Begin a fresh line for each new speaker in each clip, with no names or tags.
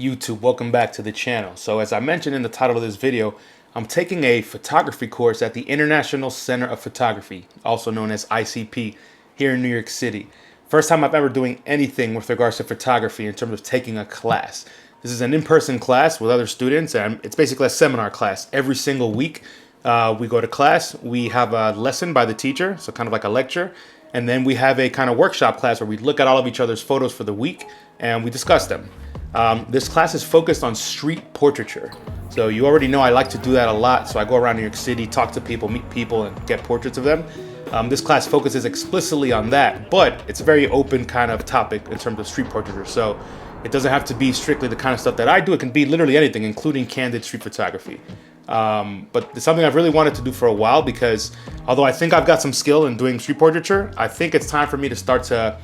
YouTube? Welcome back to the channel. So as I mentioned in the title of this video, I'm taking a photography course at the International Center of Photography, also known as ICP, here in New York City. First time I've ever doing anything with regards to photography in terms of taking a class. This is an in-person class with other students, and it's basically a seminar class. Every single week, we go to class, we have a lesson by the teacher, so kind of like a lecture, and then we have a kind of workshop class where we look at all of each other's photos for the week and we discuss them. This class is focused on street portraiture. So you already know I like to do that a lot. So I go around New York City, talk to people, meet people, and get portraits of them. This class focuses explicitly on that, but it's a very open kind of topic in terms of street portraiture. So it doesn't have to be strictly the kind of stuff that I do. It can be literally anything, including candid street photography. But it's something I've really wanted to do for a while because although I think I've got some skill in doing street portraiture, I think it's time for me to start to,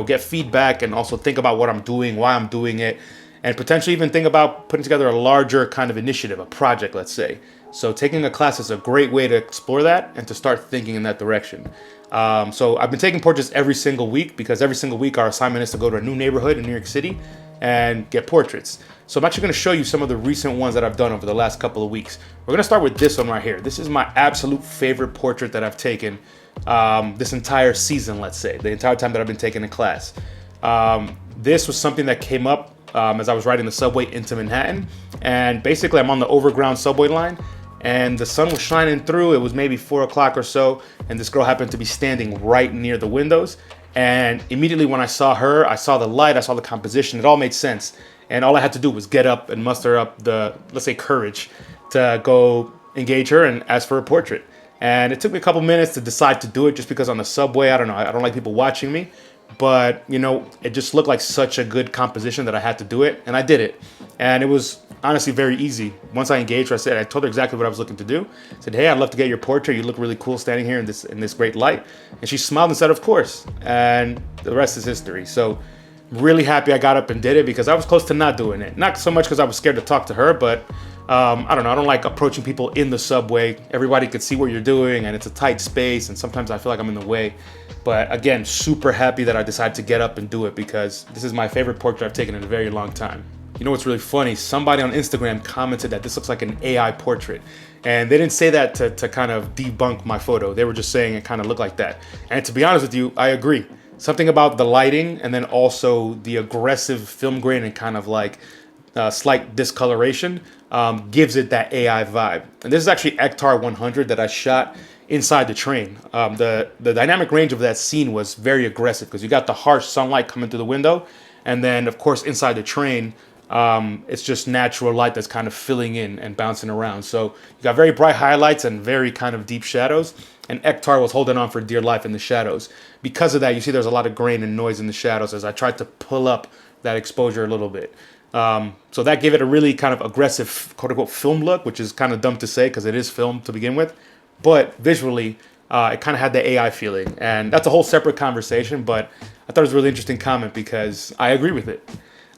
get feedback and also think about what I'm doing, why I'm doing it, and potentially even think about putting together a larger kind of initiative, a project, let's say. So taking a class is a great way to explore that and to start thinking in that direction. So I've been taking portraits every single week because every single week our assignment is to go to a new neighborhood in New York City and get portraits. So I'm actually going to show you some of the recent ones that I've done over the last couple of weeks. We're going to start with this one right here. This is my absolute favorite portrait that I've taken this entire season, let's say, the entire time that I've been taking a class. This was something that came up as I was riding the subway into Manhattan. And basically I'm on the overground subway line and the sun was shining through. It was maybe 4 o'clock or so. And this girl happened to be standing right near the windows. And immediately when I saw her, I saw the light, I saw the composition, it all made sense. And all I had to do was get up and muster up the, let's say, courage to go engage her and ask for a portrait. And it took me a couple minutes to decide to do it just because on the subway, I don't know, I don't like people watching me. But, it just looked like such a good composition that I had to do it. And I did it. And it was honestly very easy. Once I engaged her, I told her exactly what I was looking to do. I said, hey, I'd love to get your portrait. You look really cool standing here in this great light. And she smiled and said, of course. And the rest is history. So really happy I got up and did it because I was close to not doing it. Not so much because I was scared to talk to her, but I don't know. I don't like approaching people in the subway. Everybody could see what you're doing and it's a tight space. And sometimes I feel like I'm in the way. But again, super happy that I decided to get up and do it because this is my favorite portrait I've taken in a very long time. You know what's really funny? Somebody on Instagram commented that this looks like an AI portrait. And they didn't say that to kind of debunk my photo. They were just saying it kind of looked like that. And to be honest with you, I agree. Something about the lighting and then also the aggressive film grain and kind of like slight discoloration gives it that AI vibe. And this is actually Ektar 100 that I shot inside the train. The dynamic range of that scene was very aggressive because you got the harsh sunlight coming through the window. And then, of course, inside the train, it's just natural light that's kind of filling in and bouncing around. So you got very bright highlights and very kind of deep shadows. And Ektar was holding on for dear life in the shadows. Because of that, you see there's a lot of grain and noise in the shadows as I tried to pull up that exposure a little bit. So that gave it a really kind of aggressive, quote unquote, film look, which is kind of dumb to say because it is film to begin with. But visually, it kind of had the AI feeling. And that's a whole separate conversation, but I thought it was a really interesting comment because I agree with it.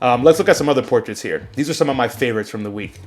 Let's look at some other portraits here. These are some of my favorites from the week.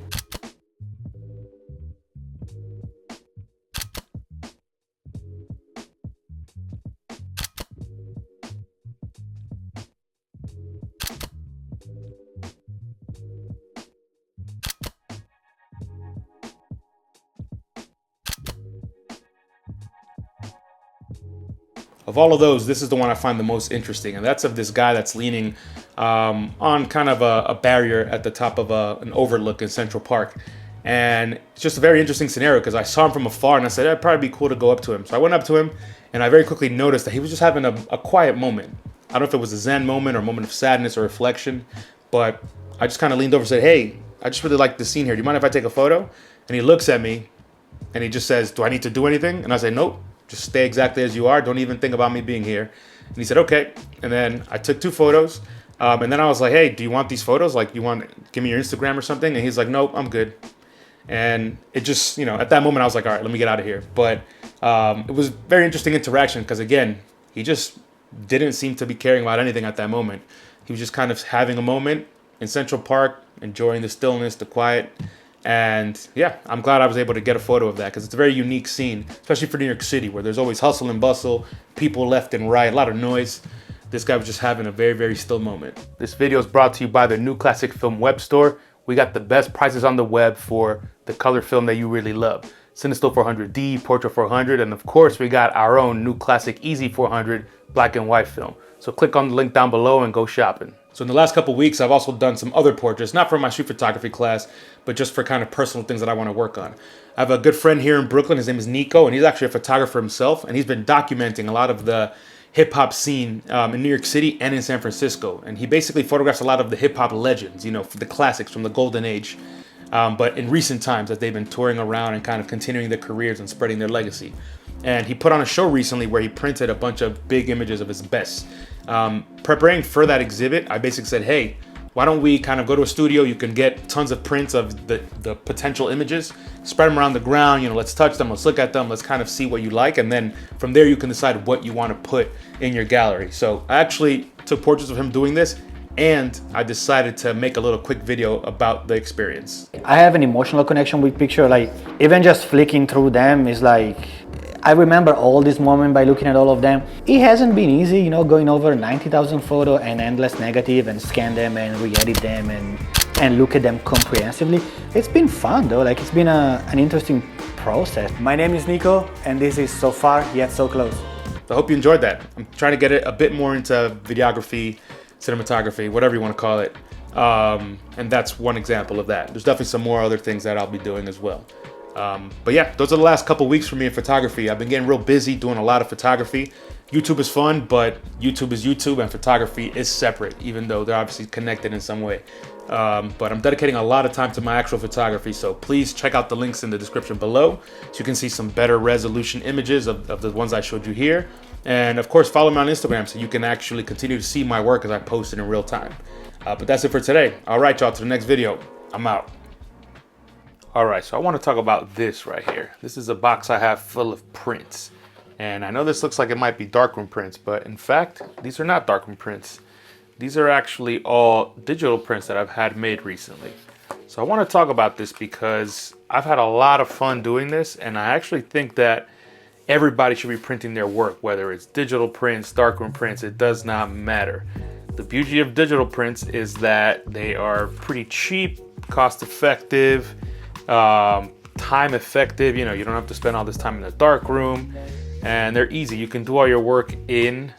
Of all of those, this is the one I find the most interesting, and that's of this guy that's leaning on kind of a barrier at the top of an overlook in Central Park. And it's just a very interesting scenario because I saw him from afar and I said, it'd probably be cool to go up to him. So I went up to him and I very quickly noticed that he was just having a quiet moment. I don't know if it was a Zen moment or a moment of sadness or reflection, but I just kind of leaned over and said, hey, I just really like the scene here. Do you mind if I take a photo? And he looks at me and he just says, do I need to do anything? And I say, nope. Just stay exactly as you are. Don't even think about me being here. And he said, okay. And then I took 2 photos. And then I was like, hey, do you want these photos? Like, give me your Instagram or something? And he's like, nope, I'm good. And it just, at that moment I was like, all right, let me get out of here. But it was very interesting interaction because, again, he just didn't seem to be caring about anything at that moment. He was just kind of having a moment in Central Park, enjoying the stillness, the quiet. And yeah, I'm glad I was able to get a photo of that because it's a very unique scene, especially for New York City where there's always hustle and bustle, people left and right, a lot of noise. this guy was just having a very, very still moment. This video is brought to you by the New Classic Film web store. We got the best prices on the web for the color film that you really love. Cinestill 400D, Portra 400, and of course we got our own New Classic Easy 400 black and white film. So click on the link down below and go shopping. So in the last couple of weeks, I've also done some other portraits, not for my street photography class, but just for kind of personal things that I want to work on. I have a good friend here in Brooklyn. His name is Nico, and he's actually a photographer himself, and he's been documenting a lot of the hip-hop scene in New York City and in San Francisco. And he basically photographs a lot of the hip-hop legends, you know, the classics from the golden age, but in recent times that they've been touring around and kind of continuing their careers and spreading their legacy. And he put on a show recently where he printed a bunch of big images of his best. Preparing for that exhibit, I basically said, hey, why don't we kind of go to a studio? You can get tons of prints of the potential images, spread them around the ground, you know, let's touch them, let's look at them, let's kind of see what you like. And then from there, you can decide what you want to put in your gallery. So I actually took portraits of him doing this, and I decided to make a little quick video about the experience.
I have an emotional connection with picture, like even just flicking through them is like, I remember all this moment by looking at all of them. It hasn't been easy, you know, going over 90,000 photos and endless negative and scan them and re-edit them and look at them comprehensively. It's been fun though, like it's been an interesting process. My name is Nico and this is So Far Yet So Close.
So I hope you enjoyed that. I'm trying to get it a bit more into videography, cinematography, whatever you want to call it. And that's one example of that. There's definitely some more other things that I'll be doing as well. But yeah, those are the last couple weeks for me in photography. I've been getting real busy doing a lot of photography. YouTube is fun, but YouTube is YouTube and photography is separate, even though they're obviously connected in some way. But I'm dedicating a lot of time to my actual photography, so please check out the links in the description below so you can see some better resolution images of the ones I showed you here. And of course, follow me on Instagram so you can actually continue to see my work as I post it in real time. But that's it for today. All right, y'all, to the next video. I'm out. All right, so I want to talk about this right here. This is a box I have full of prints. And I know this looks like it might be darkroom prints, but in fact, these are not darkroom prints. These are actually all digital prints that I've had made recently. So I want to talk about this because I've had a lot of fun doing this, and I actually think that everybody should be printing their work, whether it's digital prints, darkroom prints, it does not matter. The beauty of digital prints is that they are pretty cheap, cost effective, time effective. You know, you don't have to spend all this time in the dark room, and they're easy. You can do all your work in,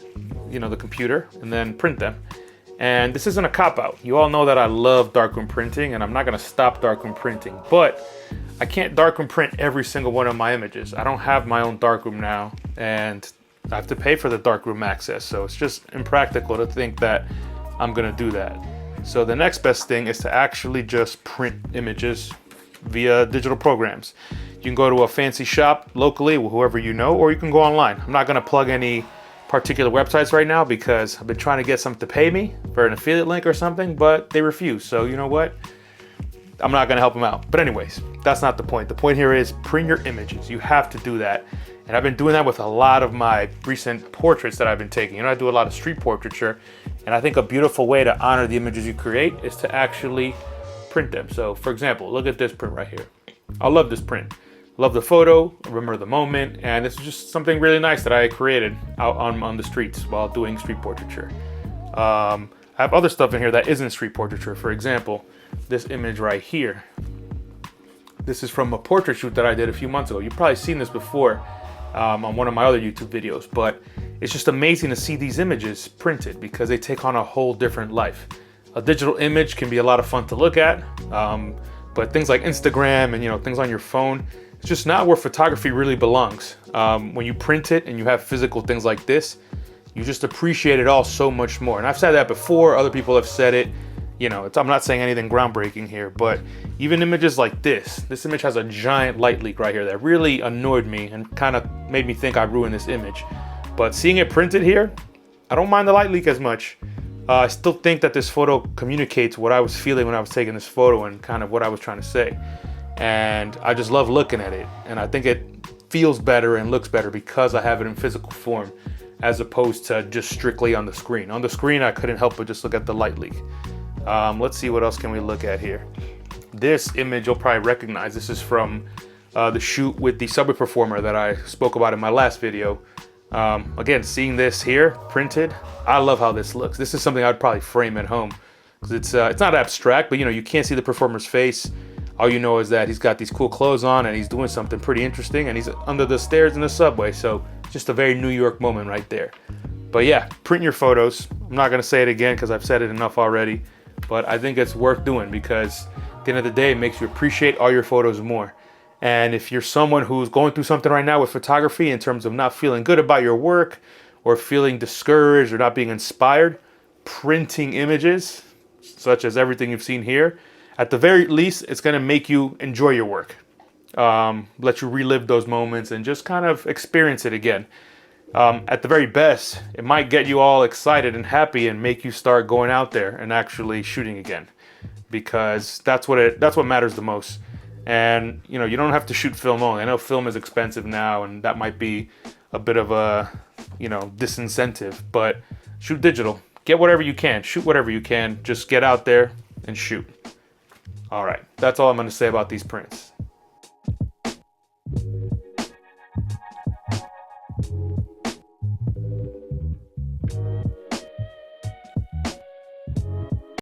you know, the computer and then print them. And this isn't a cop-out. You all know that I love darkroom printing, and I'm not going to stop darkroom printing, but I can't darkroom print every single one of my images. I don't have my own darkroom now, and I have to pay for the darkroom access, so it's just impractical to think that I'm going to do that. So the next best thing is to actually just print images via digital programs. You can go to a fancy shop locally with whoever you know, or you can go online. I'm not going to plug any particular websites right now because I've been trying to get some to pay me for an affiliate link or something, but they refuse. So you know what? I'm not going to help them out. But anyways, that's not the point. The point here is print your images. You have to do that. And I've been doing that with a lot of my recent portraits that I've been taking. You know, I do a lot of street portraiture, and I think a beautiful way to honor the images you create is to actually print them. So for example, look at this print right here. I love this print. Love the photo, remember the moment, and this is just something really nice that I created out on the streets while doing street portraiture. I have other stuff in here that isn't street portraiture. For example, this image right here. This is from a portrait shoot that I did a few months ago. You've probably seen this before on one of my other YouTube videos, but it's just amazing to see these images printed because they take on a whole different life. A digital image can be a lot of fun to look at, but things like Instagram and, you know, things on your phone, it's just not where photography really belongs. When you print it and you have physical things like this, you just appreciate it all so much more. And I've said that before, other people have said it. You know, I'm not saying anything groundbreaking here, but even images like this image has a giant light leak right here that really annoyed me and kind of made me think I ruined this image. But seeing it printed here, I don't mind the light leak as much. I still think that this photo communicates what I was feeling when I was taking this photo and kind of what I was trying to say. And I just love looking at it. And I think it feels better and looks better because I have it in physical form as opposed to just strictly on the screen. On the screen, I couldn't help but just look at the light leak. Let's see, what else can we look at here? This image you'll probably recognize. This is from the shoot with the Subway performer that I spoke about in my last video. Again, seeing this here printed, I love how this looks. This is something I'd probably frame at home, because it's not abstract, but you can't see the performer's face. All you know is that he's got these cool clothes on and he's doing something pretty interesting, and he's under the stairs in the subway. So just a very New York moment right there. But yeah, print your photos. I'm not gonna say it again because I've said it enough already, but I think it's worth doing, because at the end of the day, it makes you appreciate all your photos more. And if you're someone who's going through something right now with photography in terms of not feeling good about your work, or feeling discouraged or not being inspired, printing images, such as everything you've seen here, at the very least, it's gonna make you enjoy your work. Let you relive those moments and just kind of experience it again. At the very best, it might get you all excited and happy and make you start going out there and actually shooting again, because that's what matters the most. And you don't have to shoot film only. I know film is expensive now, and that might be a bit of a disincentive, but shoot digital. Get whatever you can, shoot whatever you can, just get out there and shoot. All right, that's all I'm going to say about these prints.